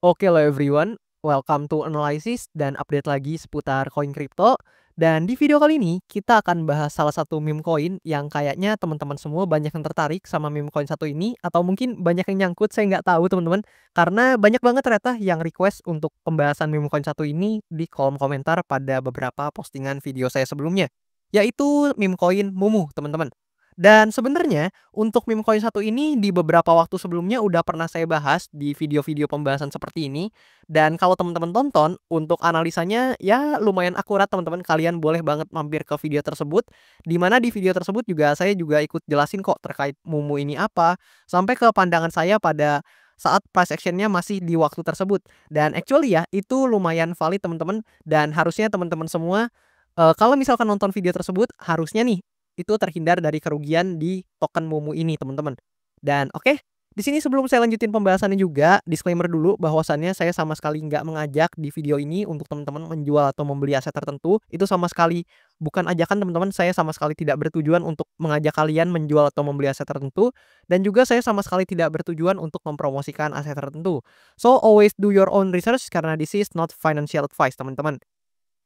Oke lo everyone, welcome to analysis dan update lagi seputar koin kripto. Dan di video kali ini kita akan bahas salah satu meme koin yang kayaknya teman-teman semua banyak yang tertarik sama meme koin satu ini atau mungkin banyak yang nyangkut, saya nggak tahu teman-teman. Karena banyak banget ternyata yang request untuk pembahasan meme koin satu ini di kolom komentar pada beberapa postingan video saya sebelumnya, yaitu meme koin Mumu teman-teman. Dan sebenarnya untuk meme coin satu ini di beberapa waktu sebelumnya udah pernah saya bahas di video-video pembahasan seperti ini. Dan kalau teman-teman tonton, untuk analisanya ya lumayan akurat teman-teman. Kalian boleh banget mampir ke video tersebut. Di mana di video tersebut saya juga ikut jelasin kok terkait Mumu ini apa, sampai ke pandangan saya pada saat price action-nya masih di waktu tersebut. Dan actually ya, itu lumayan valid teman-teman, dan harusnya teman-teman semua kalau misalkan nonton video tersebut harusnya nih itu terhindar dari kerugian di token Mumu ini teman-teman. Dan oke, di sini sebelum saya lanjutin pembahasannya juga, disclaimer dulu bahwasannya saya sama sekali nggak mengajak di video ini untuk teman-teman menjual atau membeli aset tertentu. Itu sama sekali bukan ajakan teman-teman, saya sama sekali tidak bertujuan untuk mengajak kalian menjual atau membeli aset tertentu, dan juga saya sama sekali tidak bertujuan untuk mempromosikan aset tertentu. So always do your own research karena this is not financial advice teman-teman.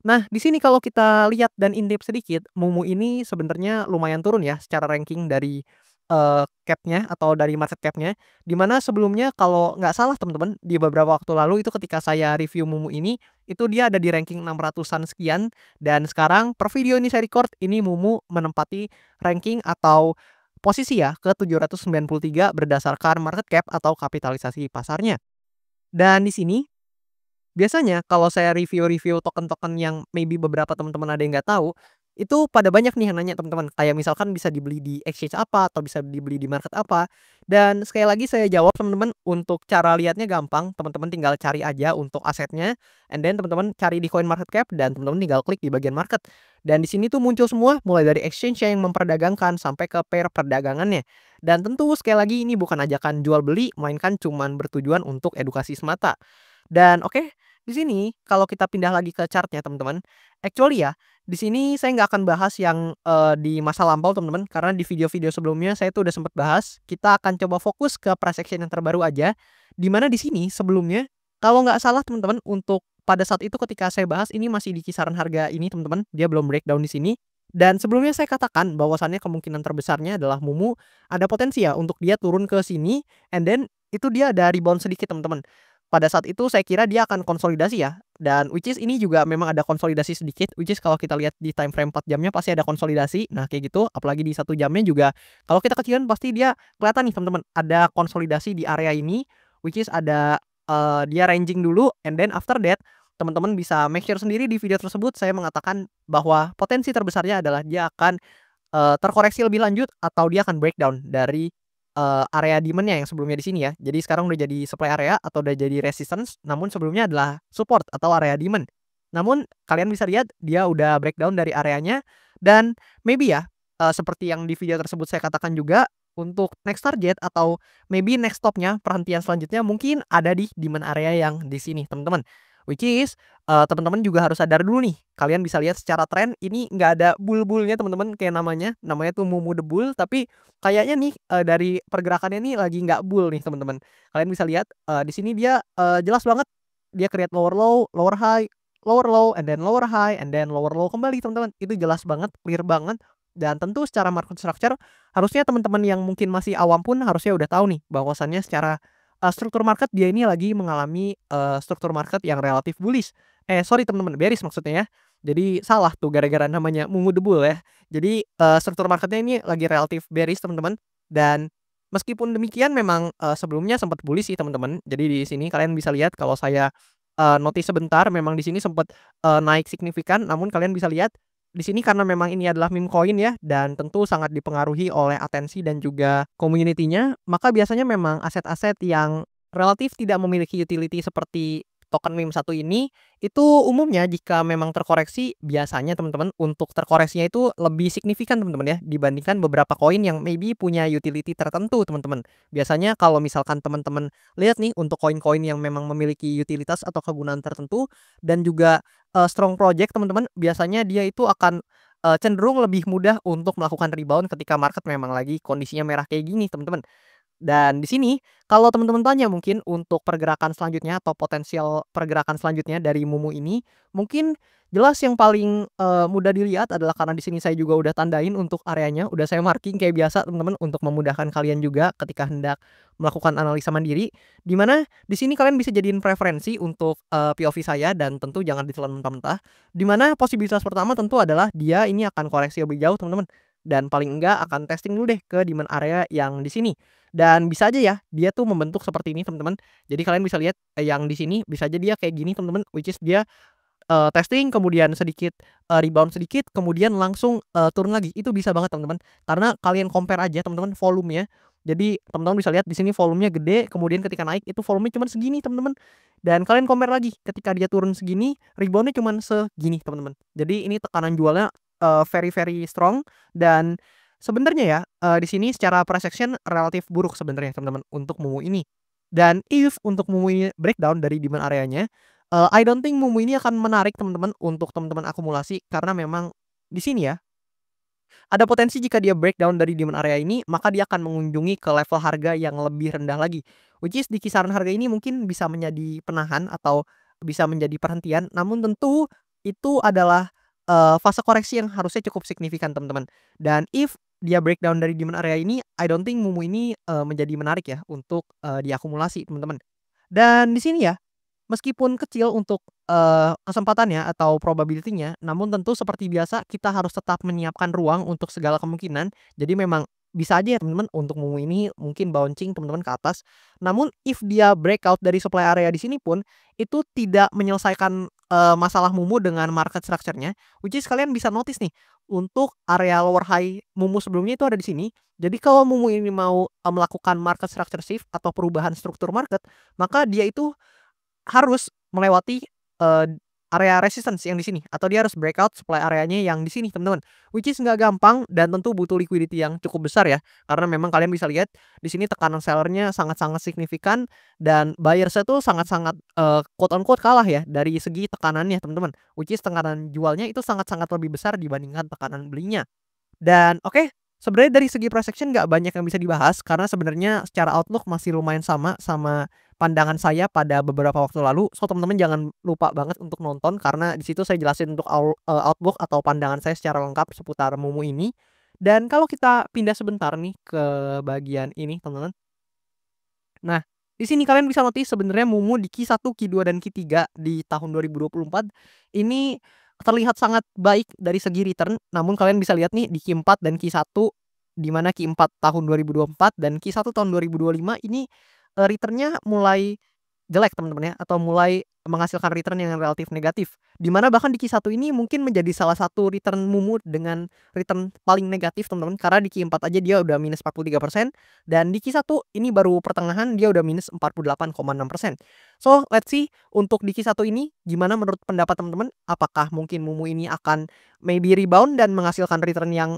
Nah, di sini kalau kita lihat dan in-depth sedikit, Mumu ini sebenarnya lumayan turun ya secara ranking dari, cap-nya atau dari market cap-nya. Di mana sebelumnya kalau nggak salah teman-teman, di beberapa waktu lalu itu ketika saya review Mumu ini, itu dia ada di ranking 600-an sekian, dan sekarang per video ini saya record, ini Mumu menempati ranking atau posisi ya ke 793 berdasarkan market cap atau kapitalisasi pasarnya. Dan di sini biasanya kalau saya review-review token-token yang maybe beberapa teman-teman ada yang nggak tahu, itu pada banyak nih yang nanya teman-teman, kayak misalkan bisa dibeli di exchange apa atau bisa dibeli di market apa. Dan sekali lagi saya jawab teman-teman, untuk cara lihatnya gampang, teman-teman tinggal cari aja untuk asetnya, and then teman-teman cari di coin market cap dan teman-teman tinggal klik di bagian market. Dan di sini tuh muncul semua mulai dari exchange yang memperdagangkan sampai ke pair perdagangannya. Dan tentu sekali lagi ini bukan ajakan jual beli, melainkan cuman bertujuan untuk edukasi semata. Dan oke, di sini kalau kita pindah lagi ke chart-nya teman-teman, actually ya, di sini saya nggak akan bahas yang, di masa lampau teman-teman, karena di video-video sebelumnya saya tuh udah sempet bahas. Kita akan coba fokus ke price action yang terbaru aja, di mana di sini sebelumnya, kalau nggak salah teman-teman, untuk pada saat itu ketika saya bahas ini masih di kisaran harga ini teman-teman, dia belum breakdown di sini. Dan sebelumnya saya katakan bahwasannya kemungkinan terbesarnya adalah Mumu ada potensi ya untuk dia turun ke sini, and then itu dia ada rebound sedikit teman-teman. Pada saat itu saya kira dia akan konsolidasi ya, dan which is ini juga memang ada konsolidasi sedikit, which is kalau kita lihat di time frame 4 jamnya pasti ada konsolidasi. Nah kayak gitu, apalagi di 1 jamnya juga kalau kita kecilin pasti dia kelihatan nih teman-teman, ada konsolidasi di area ini, which is ada, dia ranging dulu, and then after that teman-teman bisa make sure sendiri di video tersebut saya mengatakan bahwa potensi terbesarnya adalah dia akan, terkoreksi lebih lanjut atau dia akan breakdown dari area demand-nya yang sebelumnya di sini ya. Jadi sekarang udah jadi supply area atau udah jadi resistance, namun sebelumnya adalah support atau area demand. Namun kalian bisa lihat dia udah breakdown dari areanya, dan maybe ya, seperti yang di video tersebut saya katakan juga, untuk next target atau maybe next stop-nya, perhentian selanjutnya mungkin ada di demand area yang di sini teman-teman. Which is, teman-teman juga harus sadar dulu nih, kalian bisa lihat secara tren ini nggak ada bull-bull-nya teman-teman kayak namanya tuh Mumu the Bull, tapi kayaknya nih, dari pergerakannya nih lagi nggak bull nih teman-teman. Kalian bisa lihat, di sini dia, jelas banget dia create lower low, lower low, and then lower high, and then lower low kembali teman-teman. Itu jelas banget, clear banget, dan tentu secara market structure harusnya teman-teman yang mungkin masih awam pun harusnya udah tahu nih bahwasannya secara, struktur market dia ini lagi mengalami, struktur market yang relatif bullish. Sorry teman-teman, bearish maksudnya ya. Jadi salah tuh gara-gara namanya Mumu the Bull ya. Jadi, struktur marketnya ini lagi relatif bearish teman-teman, dan meskipun demikian memang, sebelumnya sempat bullish sih teman-teman. Jadi di sini kalian bisa lihat kalau saya, notice sebentar memang di sini sempat, naik signifikan, namun kalian bisa lihat di sini karena memang ini adalah meme coin ya, dan tentu sangat dipengaruhi oleh atensi dan juga community-nya, maka biasanya memang aset-aset yang relatif tidak memiliki utility seperti token meme satu ini, itu umumnya jika memang terkoreksi, biasanya teman-teman untuk terkoreksinya itu lebih signifikan teman-teman ya, dibandingkan beberapa koin yang maybe punya utility tertentu teman-teman. Biasanya kalau misalkan teman-teman lihat nih untuk koin-koin yang memang memiliki utilitas atau kegunaan tertentu dan juga, strong project teman-teman, biasanya dia itu akan, cenderung lebih mudah untuk melakukan rebound ketika market memang lagi kondisinya merah kayak gini teman-teman. Dan di sini kalau teman-teman tanya mungkin untuk pergerakan selanjutnya atau potensial pergerakan selanjutnya dari Mumu ini, mungkin jelas yang paling, mudah dilihat adalah karena di sini saya juga udah tandain untuk areanya, udah saya marking kayak biasa teman-teman untuk memudahkan kalian juga ketika hendak melakukan analisa mandiri, di mana di sini kalian bisa jadiin preferensi untuk, POV saya dan tentu jangan ditelan mentah-mentah, di mana posibilitas pertama tentu adalah dia ini akan koreksi lebih jauh teman-teman, dan paling enggak akan testing dulu deh ke demand area yang di sini. Dan bisa aja ya, dia tuh membentuk seperti ini teman-teman. Jadi kalian bisa lihat, yang di sini bisa aja dia kayak gini teman-teman, which is dia, testing kemudian sedikit, rebound sedikit kemudian langsung, turun lagi. Itu bisa banget teman-teman, karena kalian compare aja teman-teman volumenya. Jadi teman-teman bisa lihat di sini volumenya gede, kemudian ketika naik itu volumenya cuman segini teman-teman. Dan kalian compare lagi ketika dia turun segini, rebound-nya cuman segini teman-teman. Jadi ini tekanan jualnya, very very strong dan sebenarnya ya, di sini secara price action relatif buruk sebenarnya teman-teman untuk Mumu ini. Dan if untuk Mumu ini breakdown dari demand areanya, I don't think Mumu ini akan menarik teman-teman untuk teman-teman akumulasi karena memang di sini ya, ada potensi jika dia breakdown dari demand area ini, maka dia akan mengunjungi ke level harga yang lebih rendah lagi. Which is di kisaran harga ini mungkin bisa menjadi penahan atau bisa menjadi perhentian, namun tentu itu adalah, fase koreksi yang harusnya cukup signifikan teman-teman. Dan if dia breakdown dari demand area ini, I don't think Mumu ini, menjadi menarik ya untuk, diakumulasi teman-teman. Dan di sini ya, meskipun kecil untuk, kesempatannya atau probability-nya, namun tentu seperti biasa kita harus tetap menyiapkan ruang untuk segala kemungkinan. Jadi memang bisa aja ya teman-teman untuk Mumu ini mungkin bouncing teman-teman ke atas. Namun if dia breakout dari supply area di sini pun, itu tidak menyelesaikan, masalah Mumu dengan market structure-nya, which is kalian bisa notice nih, untuk area lower high Mumu sebelumnya itu ada di sini. Jadi kalau Mumu ini mau, melakukan market structure shift atau perubahan struktur market, maka dia itu harus melewati, area resistance yang di sini atau dia harus breakout supply areanya yang di sini teman-teman, which is nggak gampang dan tentu butuh liquidity yang cukup besar ya, karena memang kalian bisa lihat di sini tekanan sellernya sangat-sangat signifikan dan buyers-nya tuh sangat-sangat, quote on quote kalah ya dari segi tekanannya teman-teman, which is tekanan jualnya itu sangat-sangat lebih besar dibandingkan tekanan belinya. Dan oke, sebenarnya dari segi price action nggak banyak yang bisa dibahas karena sebenarnya secara outlook masih lumayan sama pandangan saya pada beberapa waktu lalu. So teman-teman jangan lupa banget untuk nonton karena di situ saya jelasin untuk outlook atau pandangan saya secara lengkap seputar Mumu ini. Dan kalau kita pindah sebentar nih ke bagian ini teman-teman. Nah, di sini kalian bisa notice sebenarnya Mumu di Q1, Q2, dan Q3 di tahun 2024 ini terlihat sangat baik dari segi return, namun kalian bisa lihat nih di Q4 dan Q1 di mana Q4 tahun 2024 dan Q1 tahun 2025 ini, return-nya mulai jelek teman-teman ya, atau mulai menghasilkan return yang relatif negatif. Di mana bahkan di Q1 ini mungkin menjadi salah satu return Mumu dengan return paling negatif teman-teman, karena di Q4 aja dia udah minus 43% dan di Q1 ini baru pertengahan dia udah minus 48,6%. So, let's see untuk di Q1 ini gimana menurut pendapat teman-teman? Apakah mungkin Mumu ini akan maybe rebound dan menghasilkan return yang,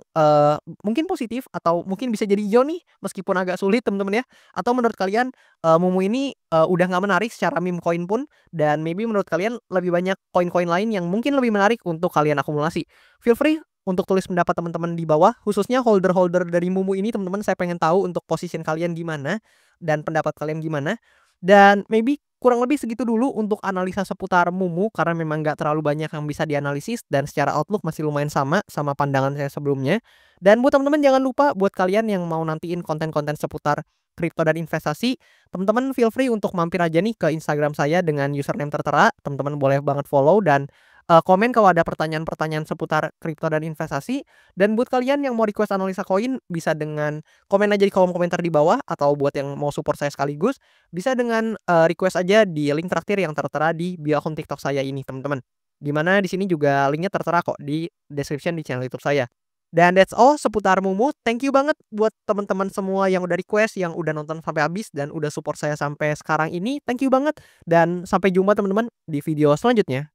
mungkin positif atau mungkin bisa jadi hijau nih meskipun agak sulit teman-teman ya? Atau menurut kalian Mumu ini, udah nggak menarik secara meme coin pun, dan maybe menurut kalian lebih banyak koin-koin lain yang mungkin lebih menarik untuk kalian akumulasi. Feel free untuk tulis pendapat teman-teman di bawah, khususnya holder-holder dari Mumu ini teman-teman, saya pengen tahu untuk position kalian gimana, dan pendapat kalian gimana. Dan maybe kurang lebih segitu dulu untuk analisa seputar Mumu, karena memang nggak terlalu banyak yang bisa dianalisis, dan secara outlook masih lumayan sama pandangan saya sebelumnya. Dan buat teman-teman jangan lupa buat kalian yang mau nantiin konten-konten seputar kripto dan investasi, teman-teman feel free untuk mampir aja nih ke Instagram saya dengan username tertera. Teman-teman boleh banget follow dan, komen kalau ada pertanyaan-pertanyaan seputar kripto dan investasi. Dan buat kalian yang mau request analisa koin, bisa dengan komen aja di kolom komentar di bawah, atau buat yang mau support saya sekaligus, bisa dengan, request aja di link traktir yang tertera di bio akun TikTok saya ini, teman-teman. Di mana di sini juga linknya tertera kok di description di channel YouTube saya. Dan that's all seputar Mumu. Thank you banget buat teman-teman semua yang udah request, yang udah nonton sampai habis dan udah support saya sampai sekarang ini. Thank you banget dan sampai jumpa teman-teman di video selanjutnya.